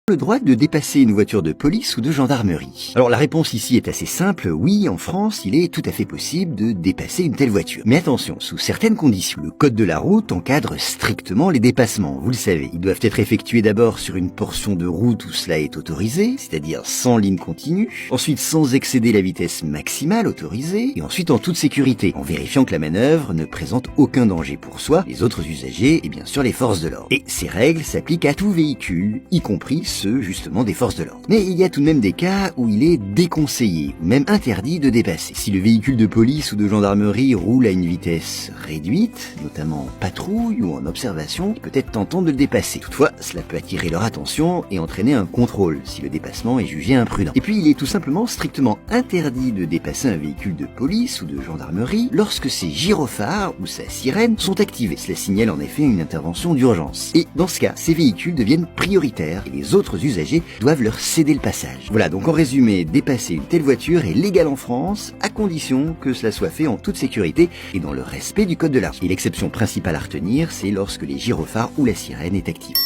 Le droit de dépasser une voiture de police ou de gendarmerie? Alors la réponse ici est assez simple, oui, en France, il est tout à fait possible de dépasser une telle voiture. Mais attention, sous certaines conditions. Le code de la route encadre strictement les dépassements, vous le savez. Ils doivent être effectués d'abord sur une portion de route où cela est autorisé, c'est-à-dire sans ligne continue, ensuite sans excéder la vitesse maximale autorisée, et ensuite en toute sécurité, en vérifiant que la manœuvre ne présente aucun danger pour soi, les autres usagers et bien sûr les forces de l'ordre. Et ces règles s'appliquent à tout véhicule, y compris ceux justement des forces de l'ordre. Mais il y a tout de même des cas où il est déconseillé ou même interdit de dépasser. Si le véhicule de police ou de gendarmerie roule à une vitesse réduite, notamment en patrouille ou en observation, il peut être tentant de le dépasser. Toutefois, cela peut attirer leur attention et entraîner un contrôle si le dépassement est jugé imprudent. Et puis il est tout simplement strictement interdit de dépasser un véhicule de police ou de gendarmerie lorsque ses gyrophares ou sa sirène sont activés. Cela signale en effet une intervention d'urgence. Et dans ce cas, ces véhicules deviennent prioritaires et les autres usagers doivent leur céder le passage. Voilà, donc en résumé, dépasser une telle voiture est légal en France, à condition que cela soit fait en toute sécurité et dans le respect du code de la route. Et l'exception principale à retenir, c'est lorsque les gyrophares ou la sirène est active.